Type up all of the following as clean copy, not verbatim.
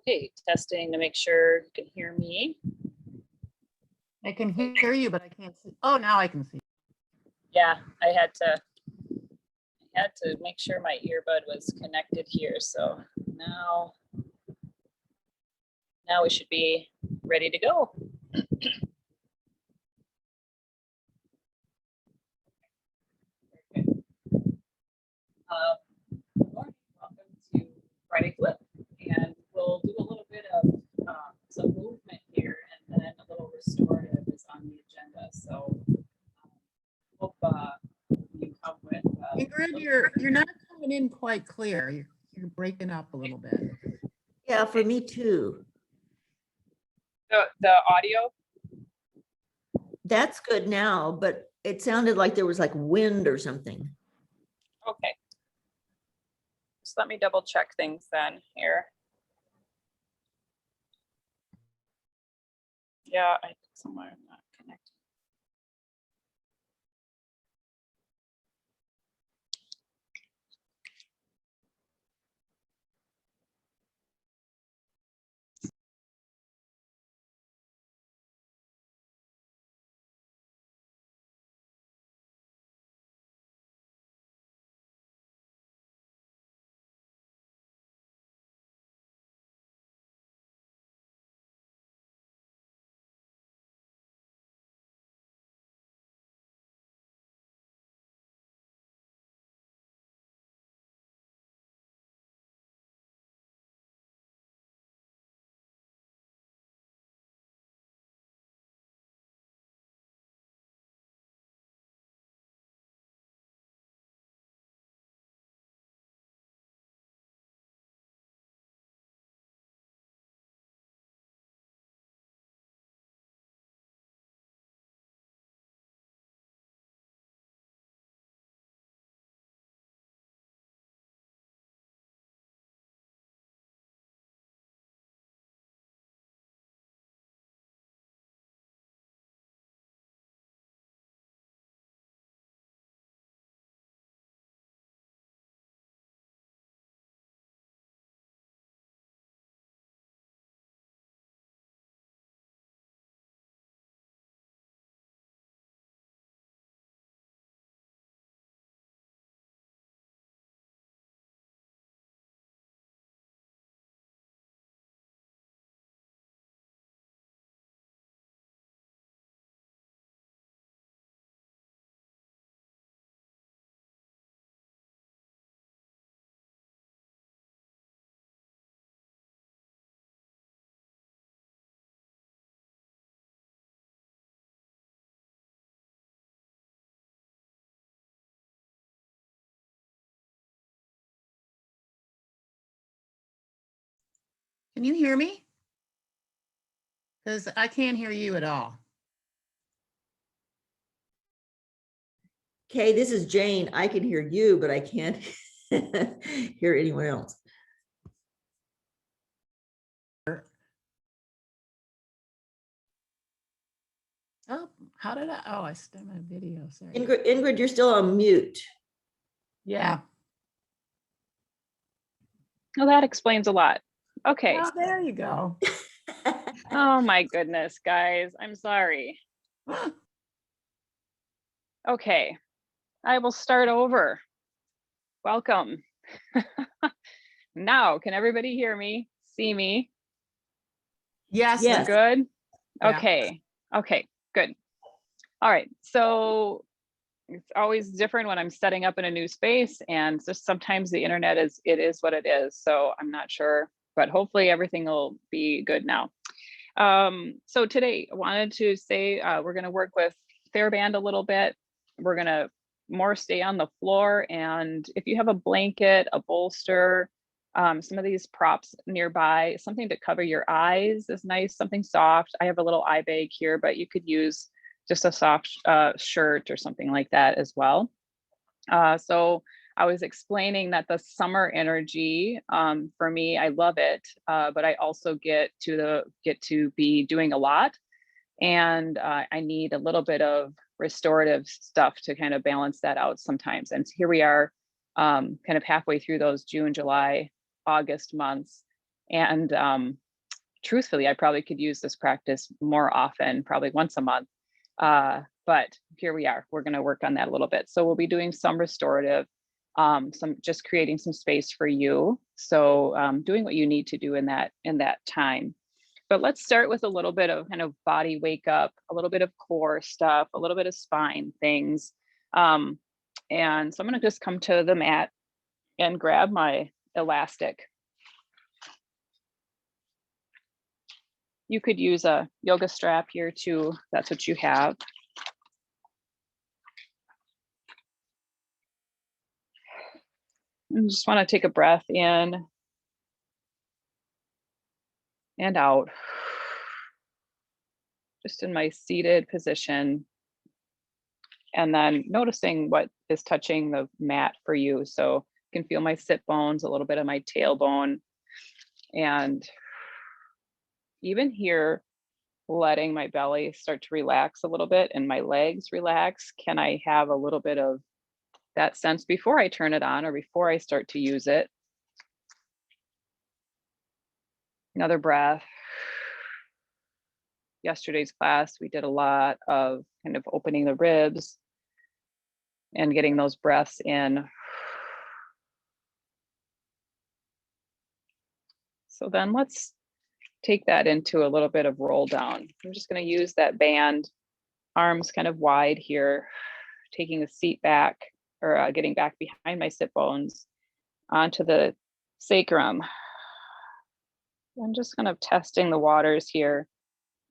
Okay, testing to make sure you can hear me. I can hear you, but I can't see. Oh, now I can see. Yeah, I had to make sure my earbud was connected here. So now we should be ready to go. Welcome to Friday Flip, and we'll do a little bit of some movement here, and then a little restorative is on the agenda. So hope you come with. Ingrid, you're not coming in quite clear. You're breaking up a little bit. Yeah, for me too. The audio. That's good now, but it sounded like there was like wind or something. Okay. Just let me double check things then here. Yeah, I somewhere I'm not connected. Can you hear me? Because I can't hear you at all. Okay, this is Jane. I can hear you, but I can't hear anyone else. Oh, how did I? Oh, I stopped my video. Sorry. Ingrid, you're still on mute. Yeah. Well, that explains a lot. Okay. Oh, there you go. Oh my goodness, guys, I'm sorry. Okay, I will start over. Welcome. Now, can everybody hear me, see me? Yes. Yes. Good? Yeah. Okay, okay, good. All right, so it's always different when I'm setting up in a new space, and just sometimes the internet is what it is, so I'm not sure, but hopefully everything will be good now. So today I wanted to say we're going to work with TheraBand a little bit. We're going to more stay on the floor, and if you have a blanket, a bolster, some of these props nearby, something to cover your eyes is nice, something soft. I have a little eye bag here, but you could use just a soft shirt or something like that as well. So I was explaining that the summer energy, for me, I love it, but I also get to be doing a lot, and I need a little bit of restorative stuff to kind of balance that out sometimes. And here we are, kind of halfway through those June, July, August months, And truthfully, I probably could use this practice more often, probably once a month. But here we are. We're going to work on that a little bit. So we'll be doing some restorative, some just creating some space for you. So doing what you need to do in that time. But let's start with a little bit of kind of body wake up, a little bit of core stuff, a little bit of spine things. And so I'm going to just come to the mat and grab my elastic. You could use a yoga strap here too. That's what you have. And just want to take a breath in and out. Just in my seated position. And then noticing what is touching the mat for you. So you can feel my sit bones, a little bit of my tailbone. And even here, letting my belly start to relax a little bit and my legs relax. Can I have a little bit of that sense before I turn it on or before I start to use it? Another breath. Yesterday's class, we did a lot of kind of opening the ribs and getting those breaths in. So then let's take that into a little bit of roll down. I'm just going to use that band, arms kind of wide here, taking the seat back or getting back behind my sit bones onto the sacrum. I'm just kind of testing the waters here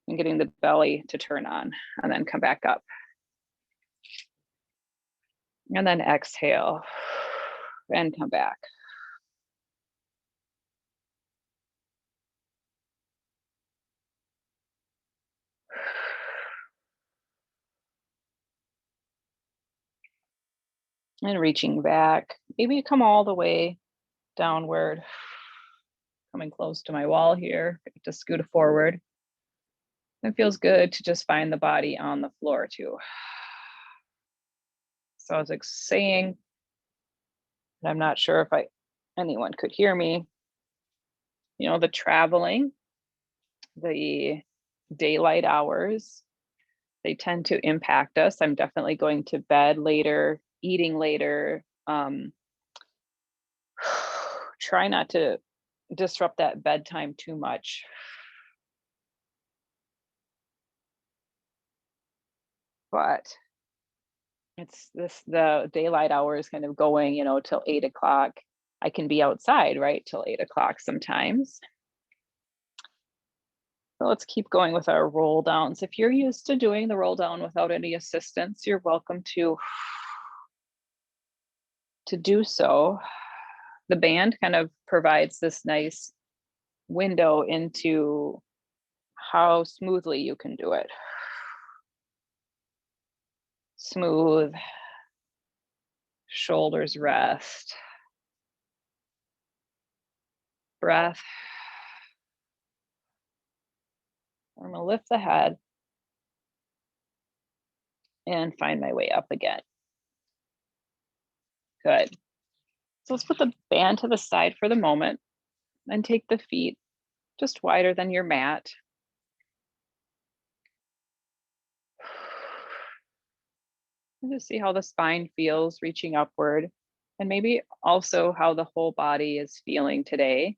and getting the belly to turn on and then come back up. And then exhale and come back. And reaching back, maybe come all the way downward, coming close to my wall here, to scoot forward. It feels good to just find the body on the floor too. So I was like saying, and I'm not sure if anyone could hear me, you know, the traveling, the daylight hours, they tend to impact us. I'm definitely going to bed later, eating later. Try not to disrupt that bedtime too much. But it's the daylight hours kind of going, you know, till 8 o'clock. I can be outside, right, till 8 o'clock sometimes. So let's keep going with our roll downs. If you're used to doing the roll down without any assistance, you're welcome to do so. The band kind of provides this nice window into how smoothly you can do it. Smooth, shoulders rest, breath. I'm gonna lift the head and find my way up again. Good. So let's put the band to the side for the moment and take the feet just wider than your mat. And just see how the spine feels reaching upward, and maybe also how the whole body is feeling today.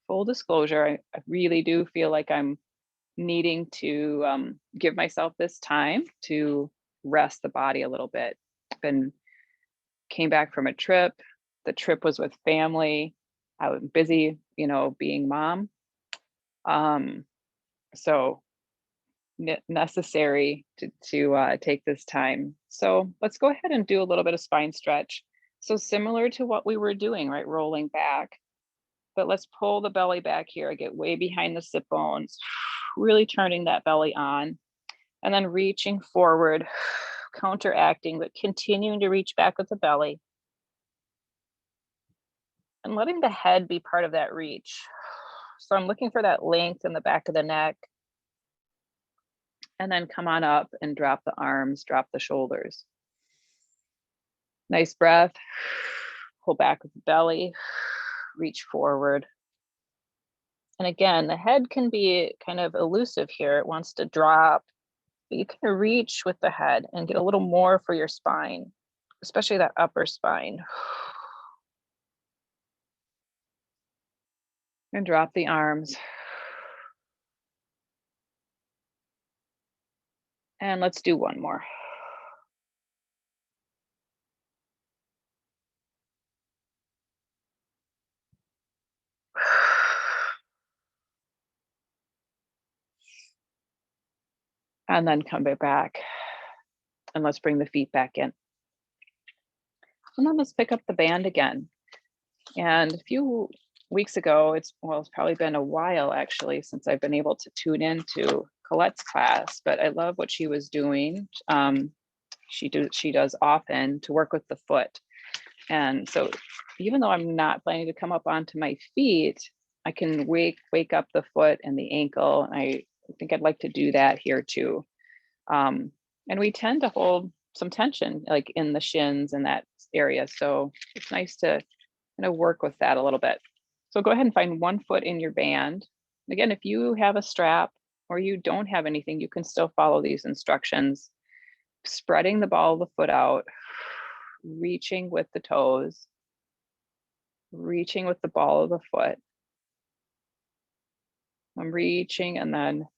Full disclosure, I really do feel like I'm needing to give myself this time to rest the body a little bit. Came back from a trip. The trip was with family. I was busy, you know, being mom. So necessary to take this time. So let's go ahead and do a little bit of spine stretch. So similar to what we were doing, right? Rolling back, but let's pull the belly back here. I get way behind the sit bones, really turning that belly on, and then reaching forward, counteracting, but continuing to reach back with the belly and letting the head be part of that reach. So I'm looking for that length in the back of the neck, and then come on up and drop the arms, drop the shoulders. Nice breath. pull back with the belly, reach forward. And again, the head can be kind of elusive here. It wants to drop, but you can reach with the head and get a little more for your spine, especially that upper spine. And drop the arms. And let's do one more. And then come back. And let's bring the feet back in. And then let's pick up the band again. And a few weeks ago, it's probably been a while actually since I've been able to tune into Colette's class, but I love what she was doing. She does often to work with the foot. And so even though I'm not planning to come up onto my feet, I can wake up the foot and the ankle. And I think I'd like to do that here too. And we tend to hold some tension like in the shins and that area. So it's nice to kind of work with that a little bit. So go ahead and find one foot in your band. Again, if you have a strap or you don't have anything, you can still follow these instructions. Spreading the ball of the foot out, reaching with the toes, reaching with the ball of the foot. I'm reaching and then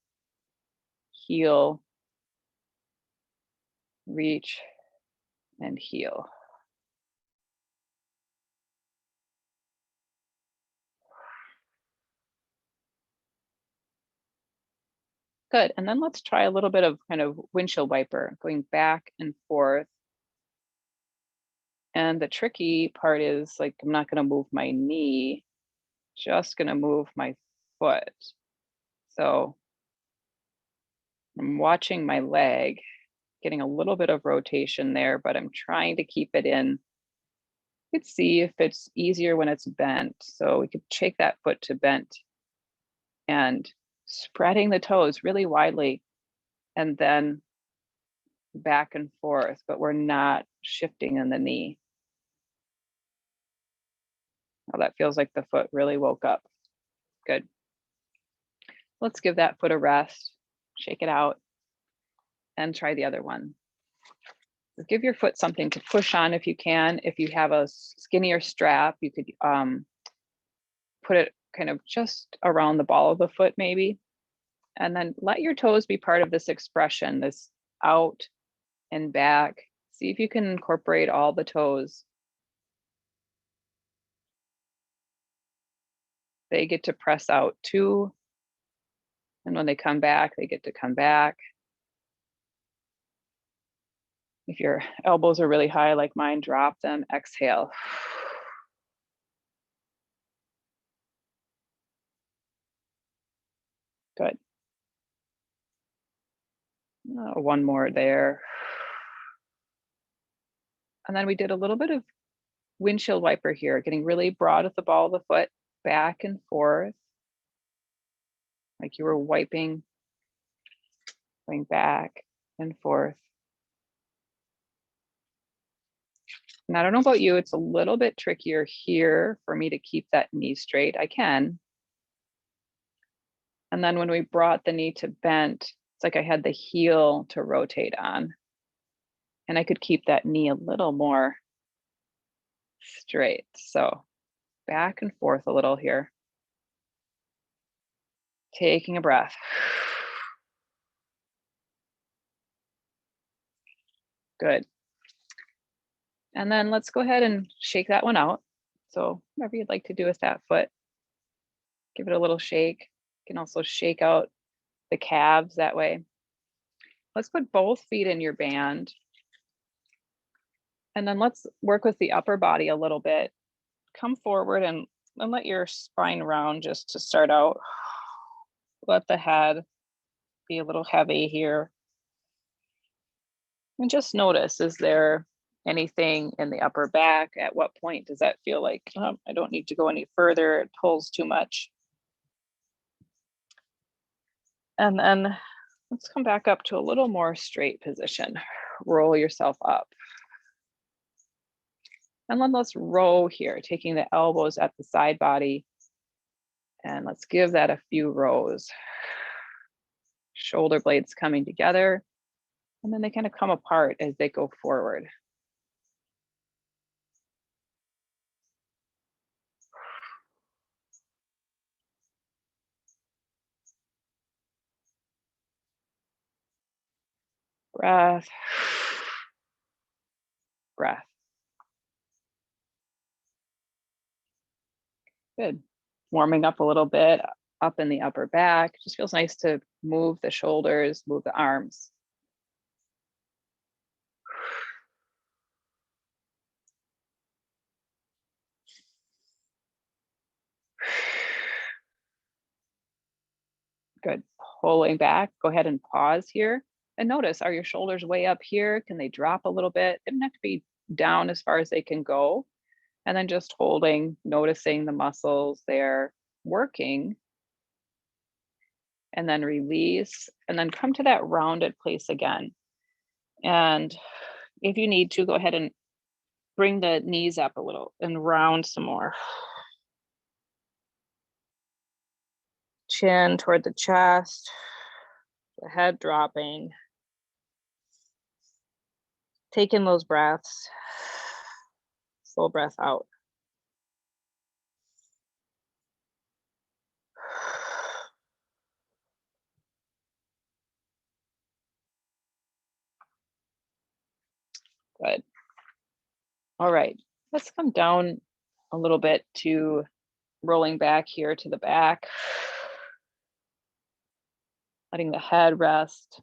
heel, reach and heel. Good, and then let's try a little bit of kind of windshield wiper, going back and forth. And the tricky part is like, I'm not gonna move my knee, just gonna move my foot. So I'm watching my leg, getting a little bit of rotation there, but I'm trying to keep it in. Let's see if it's easier when it's bent. So we could shake that foot to bent and spreading the toes really widely and then back and forth, but we're not shifting in the knee. Oh, that feels like the foot really woke up. Good. Let's give that foot a rest, shake it out, and try the other one. Give your foot something to push on if you can. If you have a skinnier strap, you could put it kind of just around the ball of the foot maybe. And then let your toes be part of this expression, this out and back. See if you can incorporate all the toes. They get to press out too. And when they come back, they get to come back. If your elbows are really high like mine, drop them, exhale. Good. One more there. And then we did a little bit of windshield wiper here, getting really broad at the ball of the foot, back and forth, like you were wiping, going back and forth. And I don't know about you, it's a little bit trickier here for me to keep that knee straight. I can. And then when we brought the knee to bent, it's like I had the heel to rotate on. And I could keep that knee a little more straight. So back and forth a little here. Taking a breath. Good. And then let's go ahead and shake that one out. So whatever you'd like to do with that foot, give it a little shake. You can also shake out the calves that way. Let's put both feet in your band. And then let's work with the upper body a little bit. Come forward and let your spine round just to start out. Let the head be a little heavy here. And just notice, is there anything in the upper back? At what point does that feel like, I don't need to go any further, it pulls too much? And then let's come back up to a little more straight position. Roll yourself up. And then let's row here, taking the elbows at the side body. And let's give that a few rows. Shoulder blades coming together, and then they kind of come apart as they go forward. Breath, breath. Good. Warming up a little bit up in the upper back. Just feels nice to move the shoulders, move the arms. Good. Pulling back. Go ahead and pause here. And notice, are your shoulders way up here? Can they drop a little bit? They don't have to be down as far as they can go. And then just holding, noticing the muscles there working. And then release. And then come to that rounded place again. And if you need to, go ahead and bring the knees up a little and round some more. Chin toward the chest, the head dropping. Take in those breaths. Full breath out. Good. All right, let's come down a little bit to rolling back here to the back. Letting the head rest.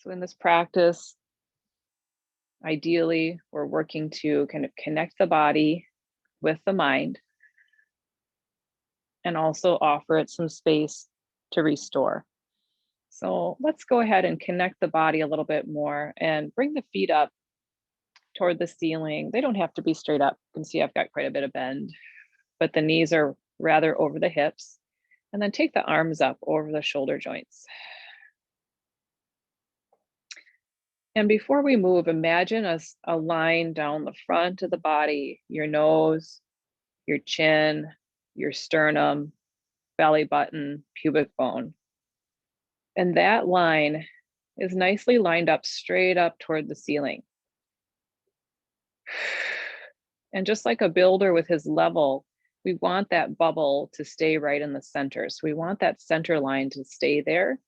So in this practice, ideally, we're working to kind of connect the body with the mind and also offer it some space to restore. So let's go ahead and connect the body a little bit more and bring the feet up toward the ceiling. They don't have to be straight up. You can see I've got quite a bit of bend, but the knees are rather over the hips. And then take the arms up over the shoulder joints. And before we move, imagine a line down the front of the body, your nose, your chin, your sternum, belly button, pubic bone. And that line is nicely lined up straight up toward the ceiling. And just like a builder with his level, we want that bubble to stay right in the center. So we want that center line to stay there.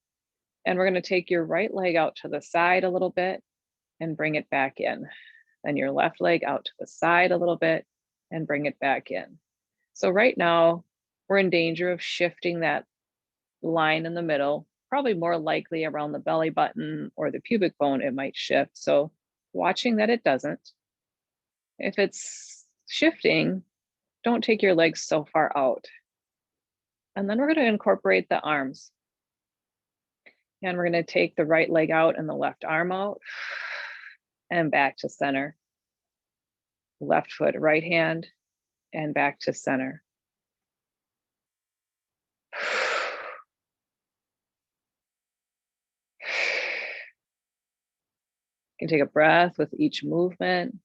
And we're going to take your right leg out to the side a little bit and bring it back in. Then your left leg out to the side a little bit and bring it back in. So right now, we're in danger of shifting that line in the middle, probably more likely around the belly button or the pubic bone, it might shift. So watching that it doesn't. If it's shifting, don't take your legs so far out. And then we're going to incorporate the arms. And we're going to take the right leg out and the left arm out and back to center. Left foot, right hand, and back to center. You can take a breath with each movement.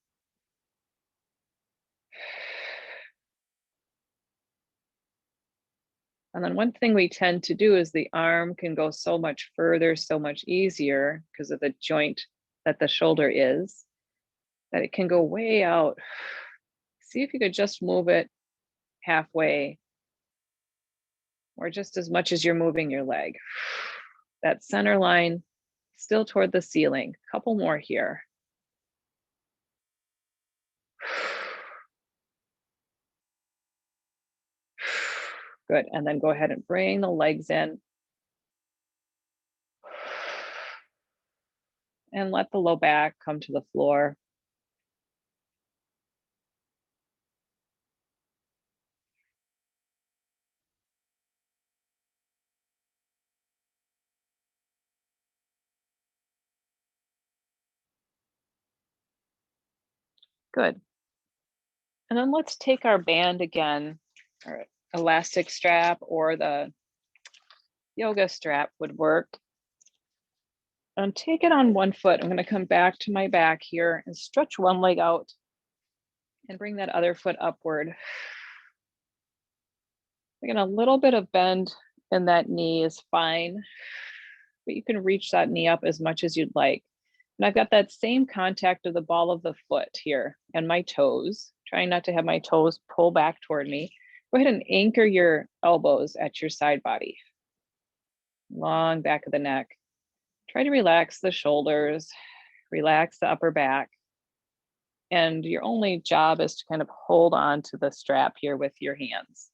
And then one thing we tend to do is the arm can go so much further, so much easier because of the joint that the shoulder is, that it can go way out. See if you could just move it halfway or just as much as you're moving your leg. That center line still toward the ceiling. A couple more here. Good, and then go ahead and bring the legs in. And let the low back come to the floor. Good. And then let's take our band again, or elastic strap or the yoga strap would work. And take it on one foot. I'm going to come back to my back here and stretch one leg out and bring that other foot upward. Again, a little bit of bend in that knee is fine, but you can reach that knee up as much as you'd like. And I've got that same contact of the ball of the foot here and my toes, trying not to have my toes pull back toward me. Go ahead and anchor your elbows at your side body. Long back of the neck. Try to relax the shoulders, relax the upper back. And your only job is to kind of hold on to the strap here with your hands.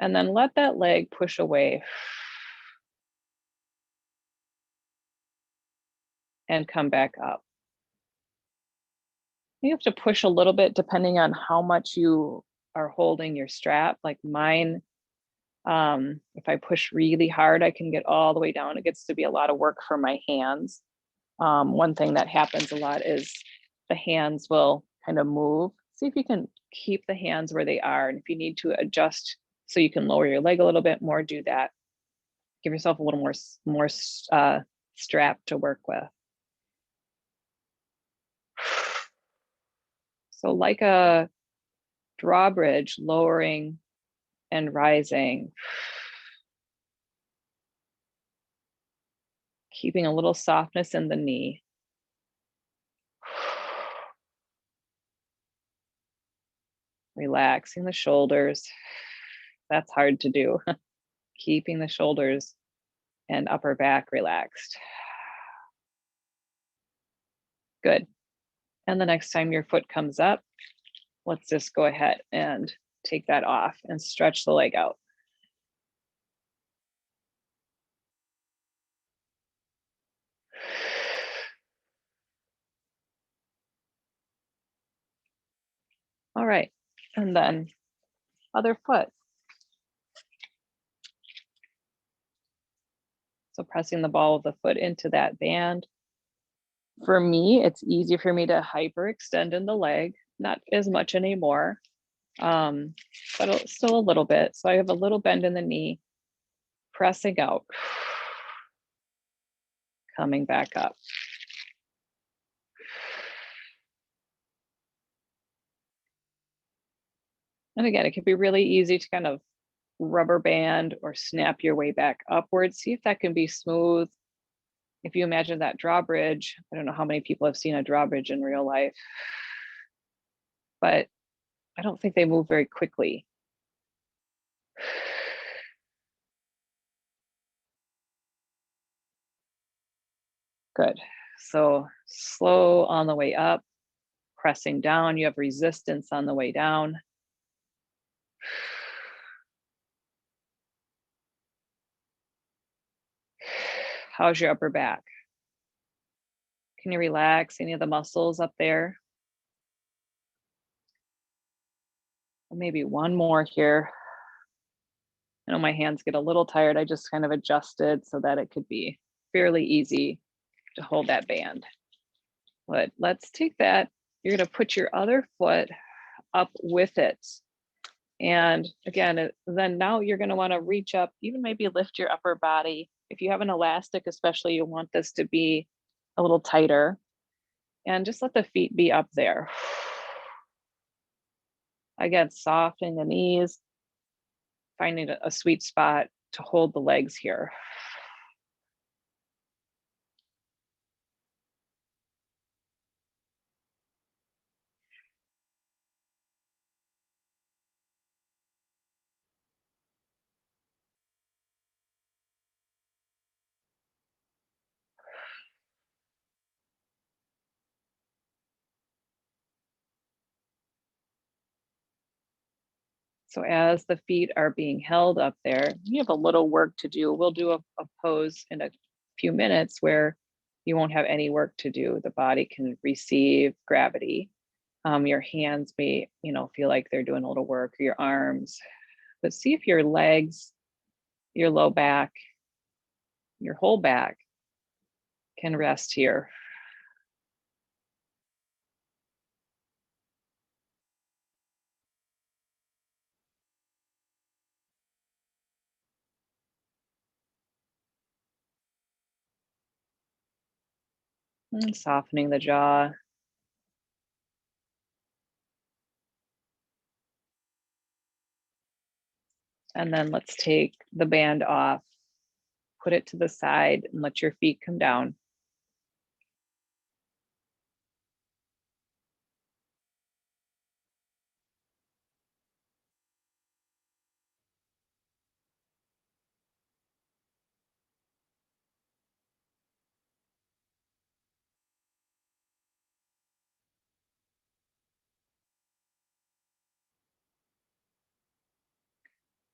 And then let that leg push away and come back up. You have to push a little bit depending on how much you are holding your strap. Like mine, if I push really hard, I can get all the way down. It gets to be a lot of work for my hands. One thing that happens a lot is the hands will kind of move. See if you can keep the hands where they are. And if you need to adjust so you can lower your leg a little bit more, do that. Give yourself a little more strap to work with. So like a drawbridge, lowering and rising. Keeping a little softness in the knee. Relaxing the shoulders. That's hard to do. Keeping the shoulders and upper back relaxed. Good. And the next time your foot comes up, let's just go ahead and take that off and stretch the leg out. All right. And then other foot. So pressing the ball of the foot into that band. For me, it's easy for me to hyperextend in the leg, not as much anymore, but still a little bit. So I have a little bend in the knee, pressing out, coming back up. And again, it can be really easy to kind of rubber band or snap your way back upwards. See if that can be smooth. If you imagine that drawbridge, I don't know how many people have seen a drawbridge in real life, but I don't think they move very quickly. Good. So slow on the way up, pressing down. You have resistance on the way down. How's your upper back? Can you relax any of the muscles up there? Maybe one more here. I know my hands get a little tired. I just kind of adjusted so that it could be fairly easy to hold that band. But let's take that. You're going to put your other foot up with it. And again, then now you're going to want to reach up, even maybe lift your upper body. If you have an elastic, especially, you want this to be a little tighter. And just let the feet be up there. Again, softening the knees, finding a sweet spot to hold the legs here. So as the feet are being held up there, you have a little work to do. We'll do a pose in a few minutes where you won't have any work to do. The body can receive gravity. Your hands may, feel like they're doing a little work, or your arms. But see if your legs, your low back, your whole back can rest here. And softening the jaw. And then let's take the band off, put it to the side, and let your feet come down.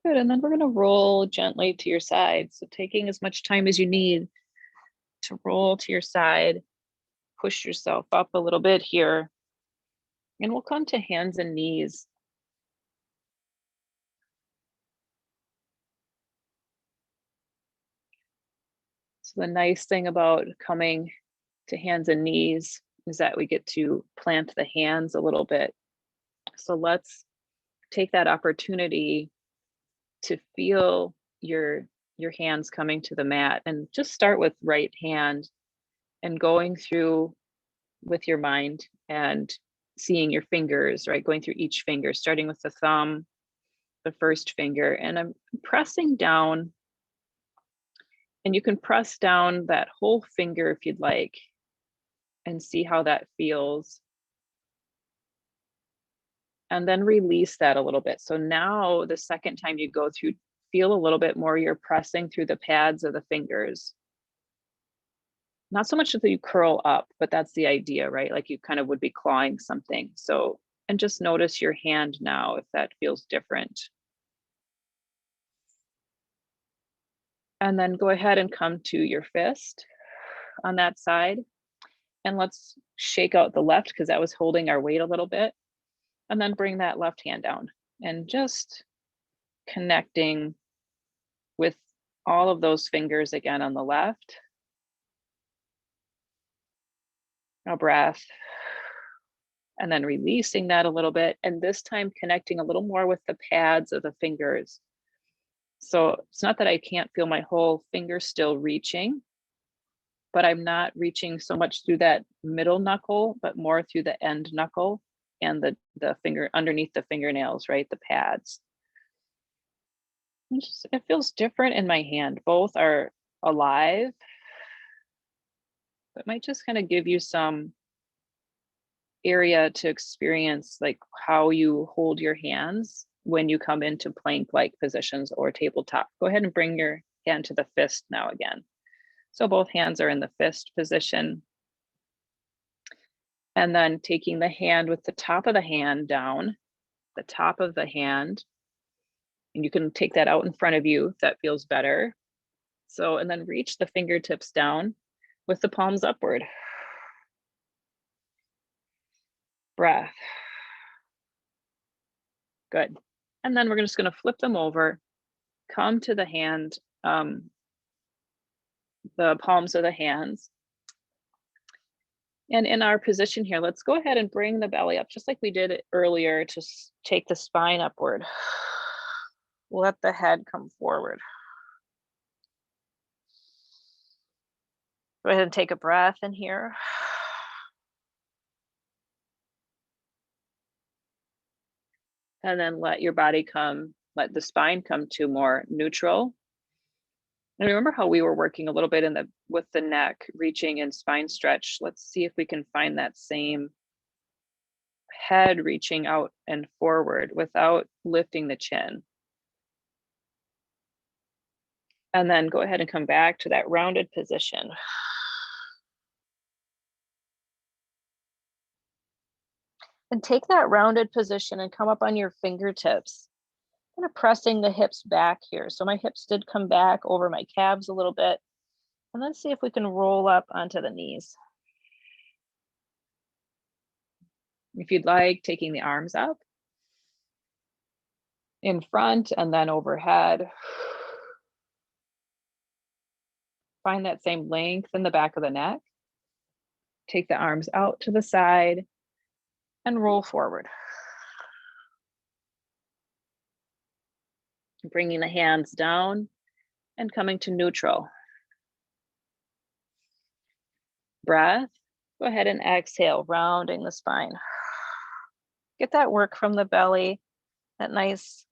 Good, and then we're gonna roll gently to your side. So taking as much time as you need to roll to your side, push yourself up a little bit here, and we'll come to hands and knees. So the nice thing about coming to hands and knees is that we get to plant the hands a little bit. So let's take that opportunity to feel your hands coming to the mat, and just start with right hand and going through with your mind and seeing your fingers, right? Going through each finger, starting with the thumb, the first finger, and I'm pressing down, and you can press down that whole finger if you'd like and see how that feels. And then release that a little bit. So now the second time you go through, feel a little bit more you're pressing through the pads of the fingers. Not so much that you curl up, but that's the idea, right? Like you kind of would be clawing something. So, and just notice your hand now if that feels different. And then go ahead and come to your fist on that side. And let's shake out the left because that was holding our weight a little bit. And then bring that left hand down and just connecting with all of those fingers again on the left. A breath. And then releasing that a little bit. And this time connecting a little more with the pads of the fingers. So it's not that I can't feel my whole finger still reaching, but I'm not reaching so much through that middle knuckle, but more through the end knuckle and the finger underneath the fingernails, right? The pads. It feels different in my hand. Both are alive, but might just kind of give you some area to experience like how you hold your hands when you come into plank-like positions or tabletop. Go ahead and bring your hand to the fist now again. So both hands are in the fist position. And then taking the hand with the top of the hand down, the top of the hand, and you can take that out in front of you if that feels better. So, and then reach the fingertips down with the palms upward. Breath. Good. And then we're just going to flip them over, come to the hand, the palms of the hands. And in our position here, let's go ahead and bring the belly up just like we did earlier to take the spine upward. Let the head come forward. Go ahead and take a breath in here. And then let your body come, let the spine come to more neutral. And remember how we were working a little bit with the neck, reaching in spine stretch. Let's see if we can find that same head reaching out and forward without lifting the chin. And then go ahead and come back to that rounded position. And take that rounded position and come up on your fingertips. Kind of pressing the hips back here. So my hips did come back over my calves a little bit. And let's see if we can roll up onto the knees. If you'd like, taking the arms up in front and then overhead. Find that same length in the back of the neck. Take the arms out to the side and roll forward. Bringing the hands down and coming to neutral. Breath. Go ahead and exhale, rounding the spine. Get that work from the belly, that nice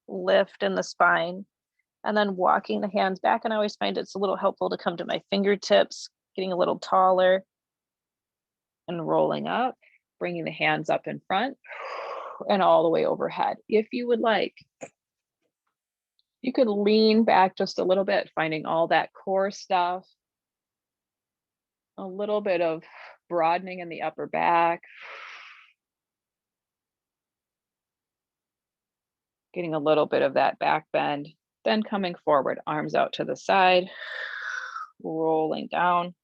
lift in the spine, and then walking the hands back. And I always find it's a little helpful to come to my fingertips, getting a little taller and rolling up, bringing the hands up in front and all the way overhead. If you would like, you could lean back just a little bit, finding all that core stuff, a little bit of broadening in the upper back, getting a little bit of that back bend, then coming forward, arms out to the side, rolling down,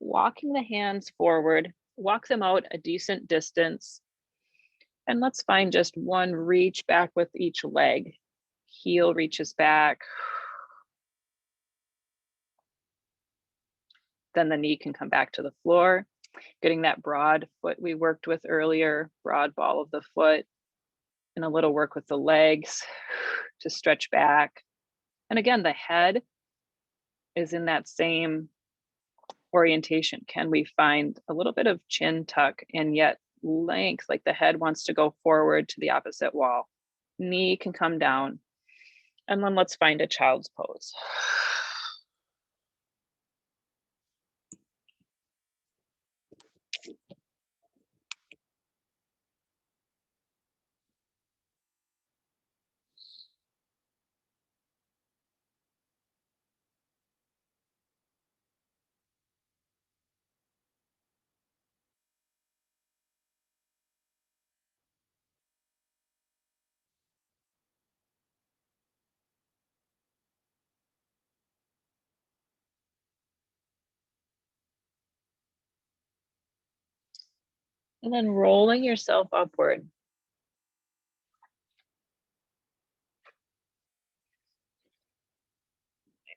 walking the hands forward, walk them out a decent distance. And let's find just one reach back with each leg. Heel reaches back. Then the knee can come back to the floor, getting that broad foot we worked with earlier, broad ball of the foot, and a little work with the legs to stretch back. And again, the head is in that same orientation. Can we find a little bit of chin tuck and yet length, like the head wants to go forward to the opposite wall? Knee can come down. And then let's find a child's pose. And then rolling yourself upward.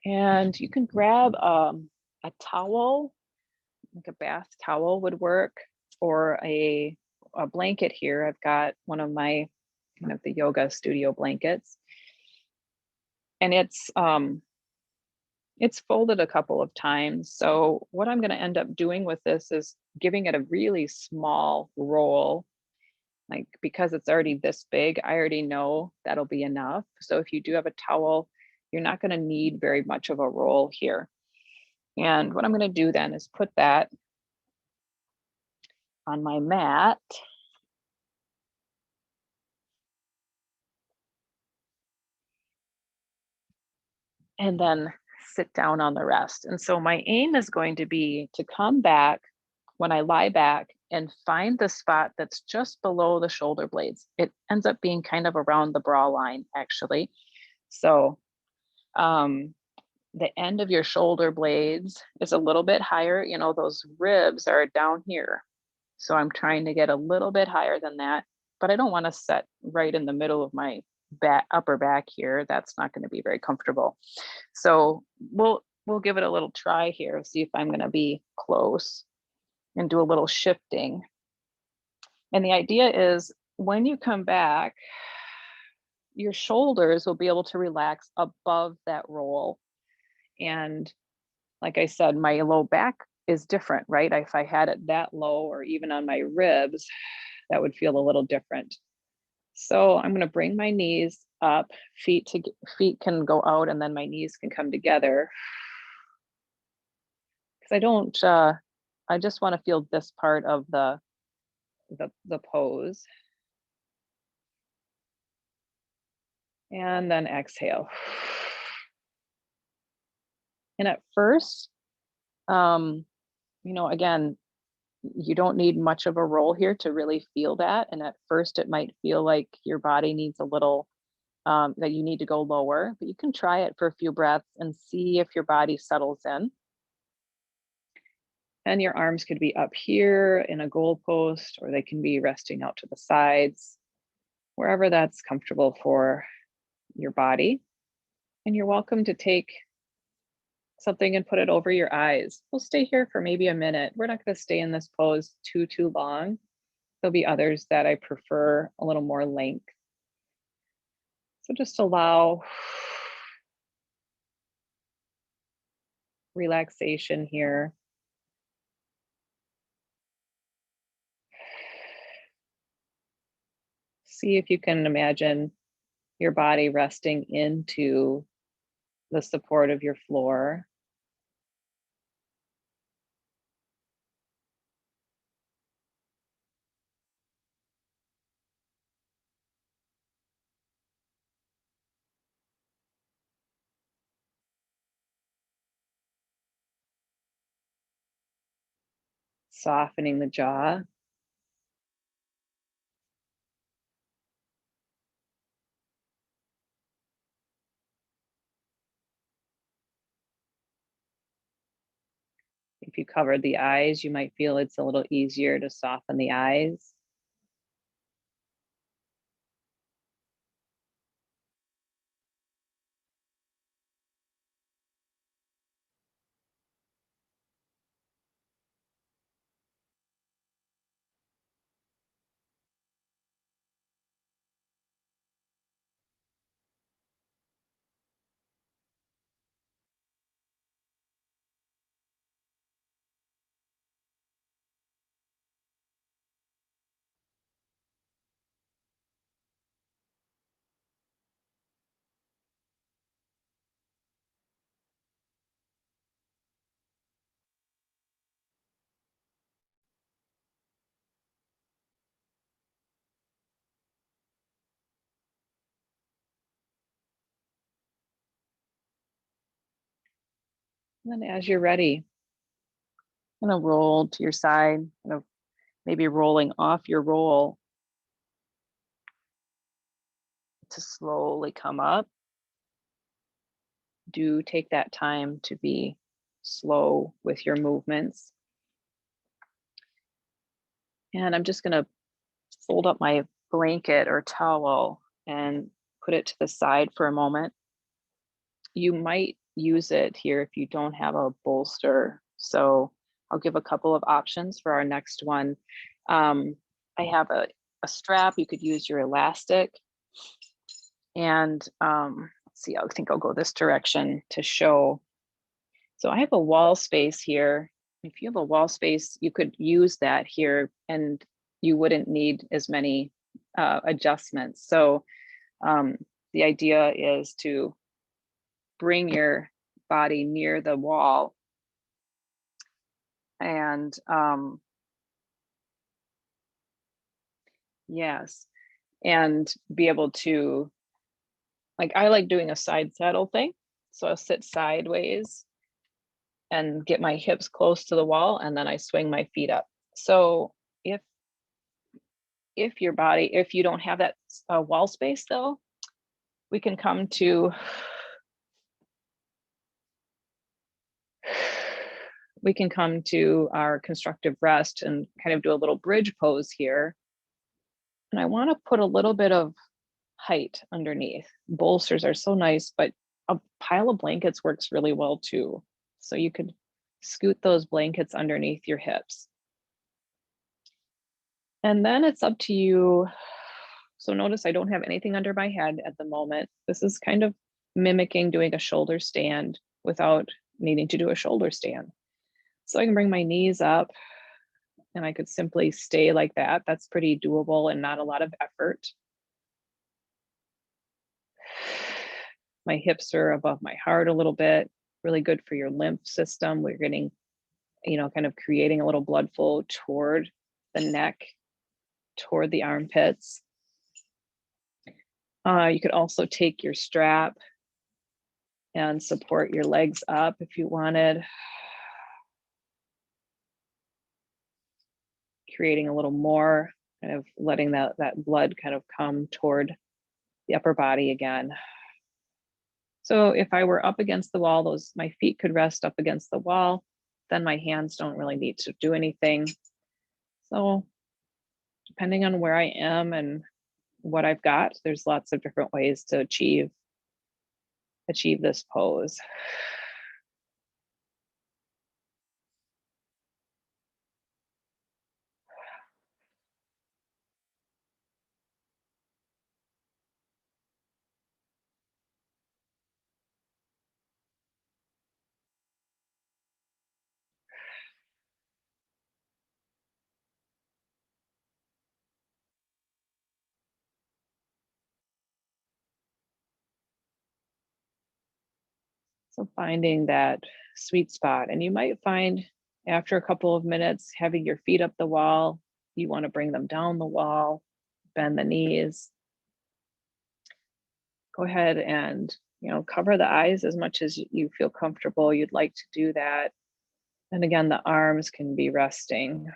And you can grab a towel, like a bath towel would work, or a blanket here. I've got one of my kind of the yoga studio blankets. And it's folded a couple of times. So what I'm going to end up doing with this is giving it a really small roll. Like, because it's already this big, I already know that'll be enough. So if you do have a towel, you're not going to need very much of a roll here. And what I'm going to do then is put that on my mat. And then sit down on the rest. And so my aim is going to be to come back when I lie back and find the spot that's just below the shoulder blades. It ends up being kind of around the bra line, actually. So the end of your shoulder blades is a little bit higher. You know, those ribs are down here. So I'm trying to get a little bit higher than that, but I don't want to set right in the middle of my upper back here. That's not going to be very comfortable. So we'll give it a little try here, see if I'm going to be close and do a little shifting. And the idea is when you come back, your shoulders will be able to relax above that roll. And like I said, my low back is different, right? If I had it that low or even on my ribs, that would feel a little different. So I'm going to bring my knees up, feet can go out, and then my knees can come together. Because I just want to feel this part of the pose. And then exhale. And at first, you know, again, you don't need much of a roll here to really feel that. And at first it might feel like your body needs a little, that you need to go lower, but you can try it for a few breaths and see if your body settles in. And your arms could be up here in a goalpost, or they can be resting out to the sides, wherever that's comfortable for your body. And you're welcome to take something and put it over your eyes. We'll stay here for maybe a minute. We're not going to stay in this pose too long. There'll be others that I prefer a little more length. So just allow relaxation here. see if you can imagine your body resting into the support of your floor. Softening the jaw. If you covered the eyes, you might feel it's a little easier to soften the eyes. And then as you're ready, kind of roll to your side, kind of maybe rolling off your roll to slowly come up. Do take that time to be slow with your movements. And I'm just going to fold up my blanket or towel and put it to the side for a moment. You might use it here if you don't have a bolster. So I'll give a couple of options for our next one. I have a strap. You could use your elastic. And let's see, I think I'll go this direction to show. So I have a wall space here. If you have a wall space, you could use that here and you wouldn't need as many adjustments. So the idea is to bring your body near the wall and yes, and be able to, like, I like doing a side saddle thing. So I'll sit sideways and get my hips close to the wall, and then I swing my feet up. So if your body, if you don't have that wall space though, we can come to our constructive rest and kind of do a little bridge pose here. And I want to put a little bit of height underneath. Bolsters are so nice, but a pile of blankets works really well too. So you could scoot those blankets underneath your hips. And then it's up to you. So notice I don't have anything under my head at the moment. This is kind of mimicking doing a shoulder stand without needing to do a shoulder stand. So I can bring my knees up and I could simply stay like that. That's pretty doable and not a lot of effort. My hips are above my heart a little bit, really good for your lymph system. We're getting, kind of creating a little blood flow toward the neck, toward the armpits. You could also take your strap and support your legs up if you wanted. Creating a little more, kind of letting that blood kind of come toward the upper body again. So if I were up against the wall, my feet could rest up against the wall, then my hands don't really need to do anything. So depending on where I am and what I've got, there's lots of different ways to achieve this pose. So finding that sweet spot, and you might find after a couple of minutes having your feet up the wall, you want to bring them down the wall, bend the knees. Go ahead and, cover the eyes as much as you feel comfortable. You'd like to do that. And again, the arms can be resting.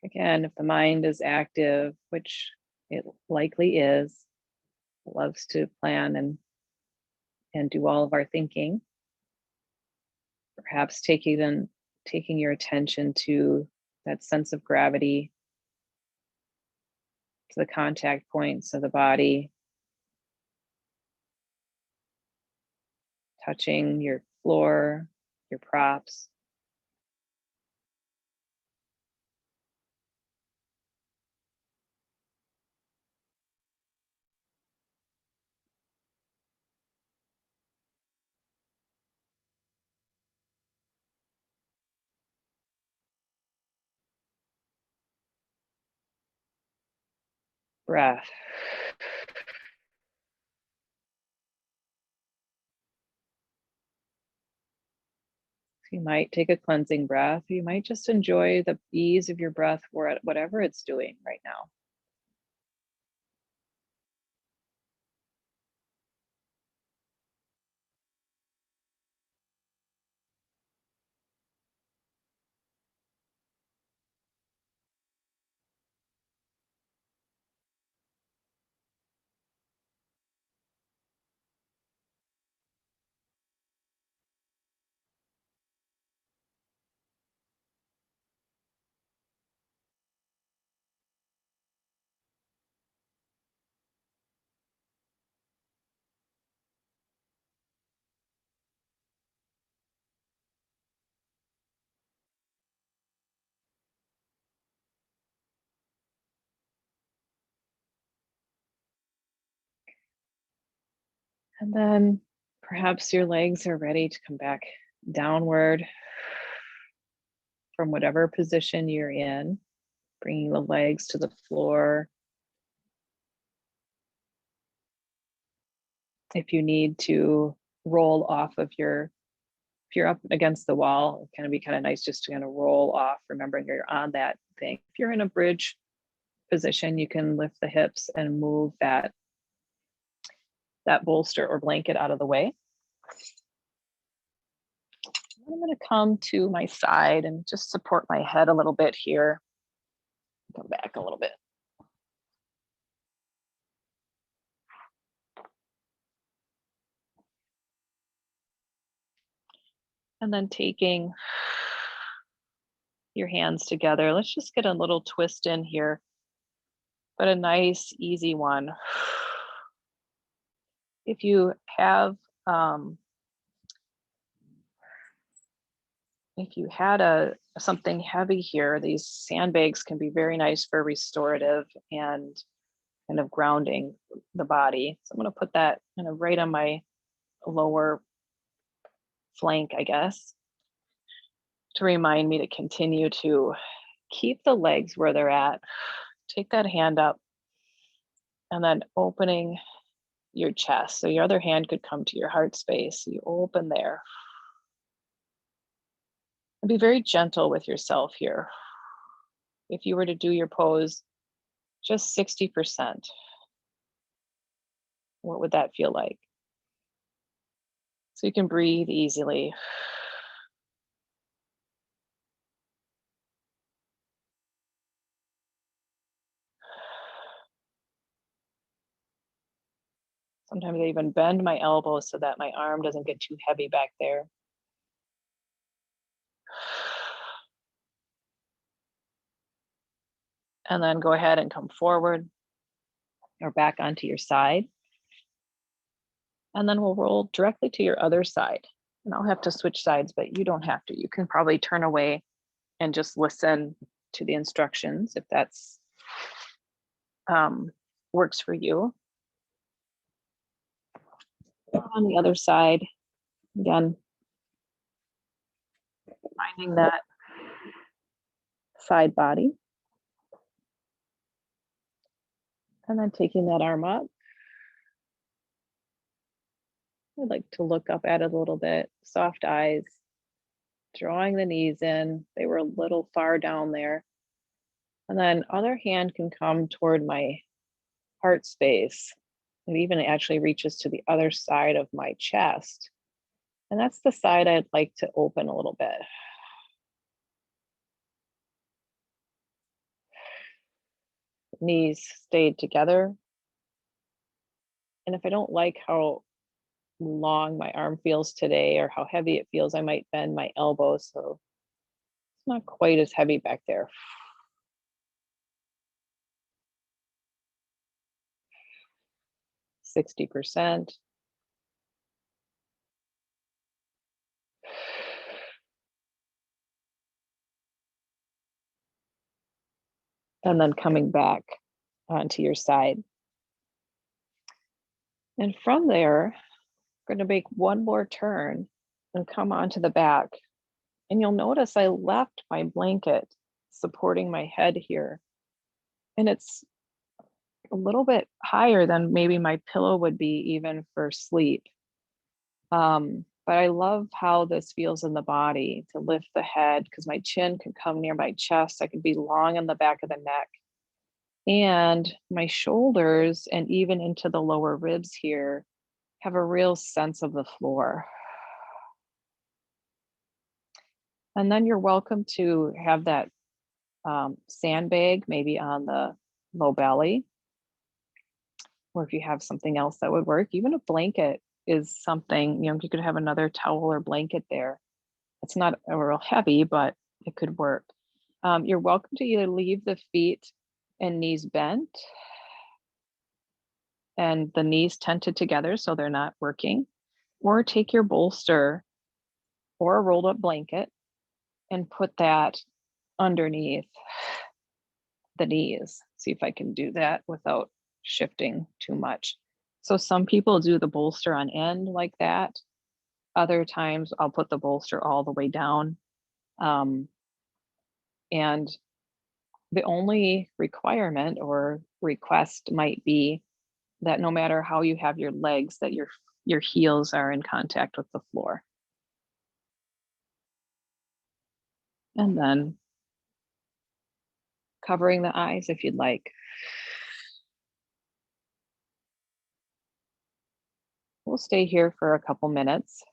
Again, if the mind is active, which it likely is, loves to plan and do all of our thinking, perhaps taking your attention to that sense of gravity, to the contact points of the body, touching your floor, your props. Breath. You might take a cleansing breath. You might just enjoy the ease of your breath, whatever it's doing right now. And then perhaps your legs are ready to come back downward from whatever position you're in, bringing the legs to the floor. If you need to roll off of if you're up against the wall, it can be kind of nice just to kind of roll off, remembering you're on that thing. If you're in a bridge position, you can lift the hips and move that bolster or blanket out of the way. I'm going to come to my side and just support my head a little bit here. Come back a little bit. And then taking your hands together, let's just get a little twist in here, but a nice, easy one. If you have, if you had something heavy here, these sandbags can be very nice for restorative and kind of grounding the body. So I'm going to put that kind of right on my lower flank, I guess, to remind me to continue to keep the legs where they're at. Take that hand up and then opening your chest. So your other hand could come to your heart space. So you open there. And be very gentle with yourself here. If you were to do your pose just 60%, what would that feel like? So you can breathe easily. Sometimes I even bend my elbows so that my arm doesn't get too heavy back there. And then go ahead and come forward or back onto your side. And then we'll roll directly to your other side. And I'll have to switch sides, but you don't have to. You can probably turn away and just listen to the instructions if that's works for you. On the other side, again, finding that side body. And then taking that arm up. I'd like to look up at it a little bit, soft eyes, drawing the knees in. They were a little far down there. And then other hand can come toward my heart space. It even actually reaches to the other side of my chest. And that's the side I'd like to open a little bit. Knees stayed together. And if I don't like how long my arm feels today or how heavy it feels, I might bend my elbows so it's not quite as heavy back there. %60. And then coming back onto your side. And from there, we're going to make one more turn and come onto the back. And you'll notice I left my blanket supporting my head here. And it's a little bit higher than maybe my pillow would be even for sleep. But I love how this feels in the body to lift the head because my chin can come near my chest. I can be long in the back of the neck. And my shoulders and even into the lower ribs here have a real sense of the floor. And then you're welcome to have that sandbag maybe on the low belly, or if you have something else that would work, even a blanket is something, you could have another towel or blanket there. It's not real heavy, but it could work. You're welcome to either leave the feet and knees bent and the knees tented together so they're not working, or take your bolster or a rolled up blanket and put that underneath the knees. See if I can do that without shifting too much. So some people do the bolster on end like that. Other times I'll put the bolster all the way down. And the only requirement or request might be that no matter how you have your legs, that your heels are in contact with the floor. And then covering the eyes if you'd like. We'll stay here for a couple minutes.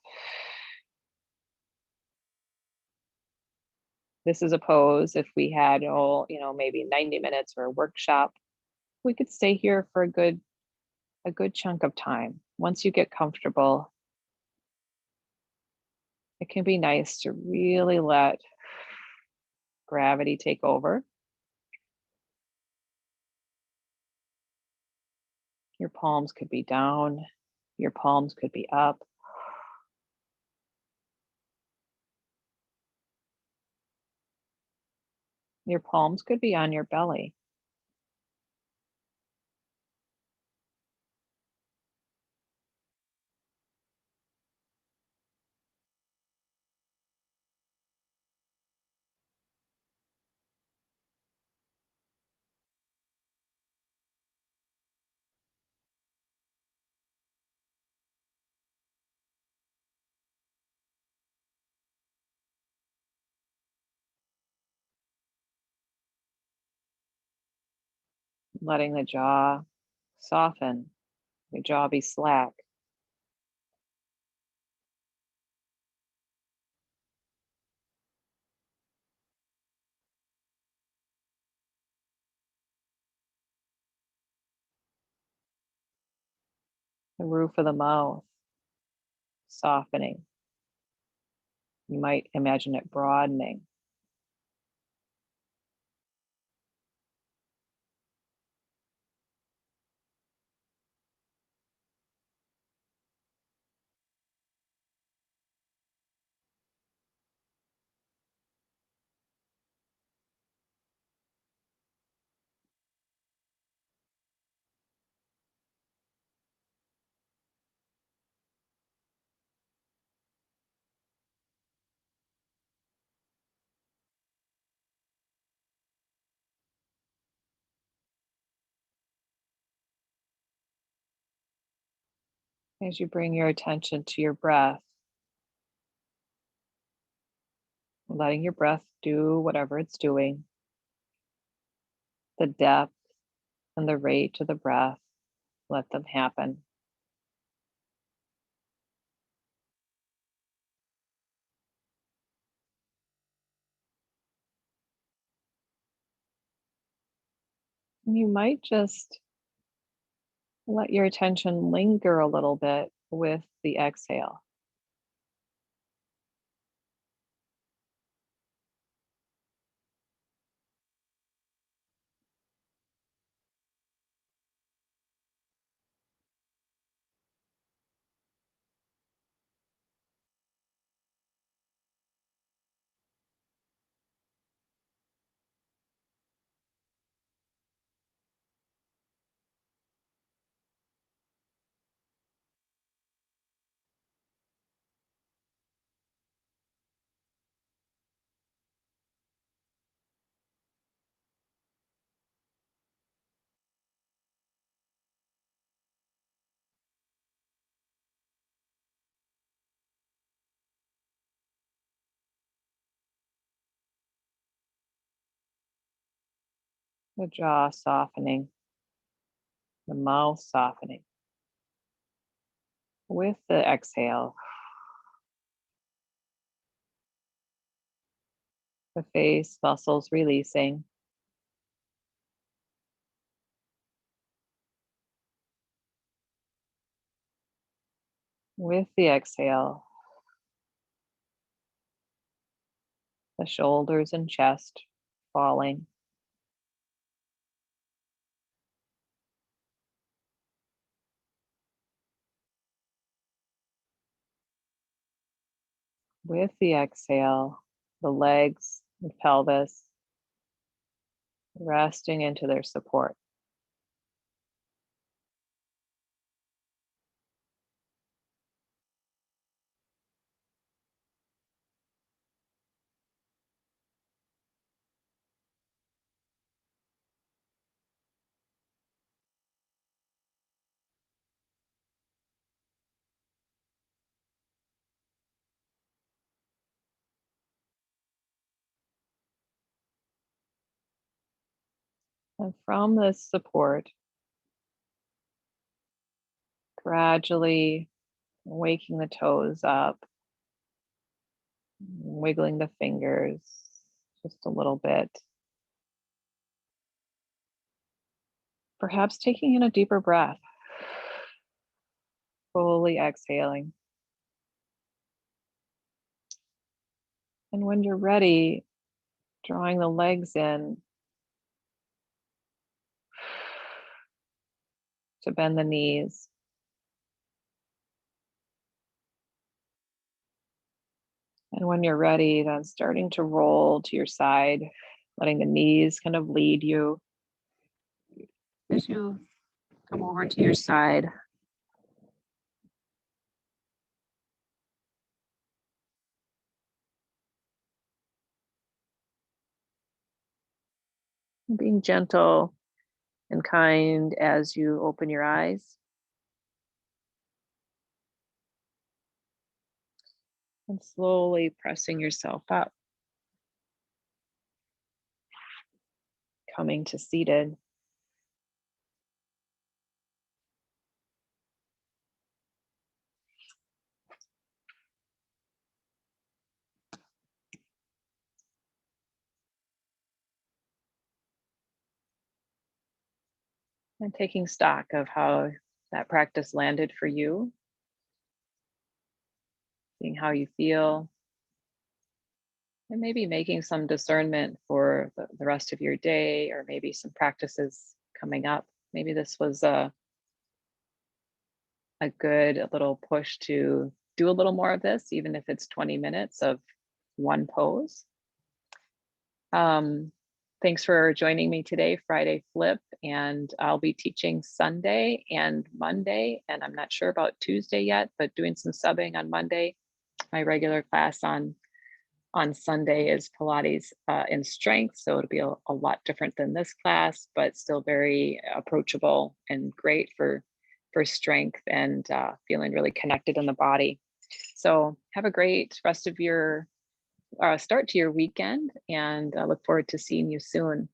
This is a pose. If we had, maybe 90 minutes or a workshop, we could stay here for a good chunk of time. Once you get comfortable, it can be nice to really let gravity take over. Your palms could be down, your palms could be up. Your palms could be on your belly. Letting the jaw soften, the jaw be slack. the roof of the mouth softening. You might imagine it broadening. As you bring your attention to your breath, letting your breath do whatever it's doing, the depth and the rate of the breath, let them happen. You might just let your attention linger a little bit with the exhale. The jaw softening, the mouth softening. With the exhale, the face muscles releasing. With the exhale, the shoulders and chest falling. With the exhale, the legs and pelvis resting into their support. And from this support, gradually waking the toes up, wiggling the fingers just a little bit. Perhaps taking in a deeper breath, fully exhaling. And when you're ready, drawing the legs in to bend the knees. And when you're ready, then starting to roll to your side, letting the knees kind of lead you as you come over to your side. Being gentle and kind as you open your eyes. And slowly pressing yourself up, coming to seated. And taking stock of how that practice landed for you, seeing how you feel, and maybe making some discernment for the rest of your day, or maybe some practices coming up. Maybe this was a good little push to do a little more of this, even if it's 20 minutes of one pose. Thanks for joining me today, Friday Flip, and I'll be teaching Sunday and Monday, and I'm not sure about Tuesday yet, but doing some subbing on Monday. My regular class on Sunday is Pilates in strength, so it'll be a lot different than this class, but still very approachable and great for strength and feeling really connected in the body. So have a great rest of your start to your weekend, and I look forward to seeing you soon.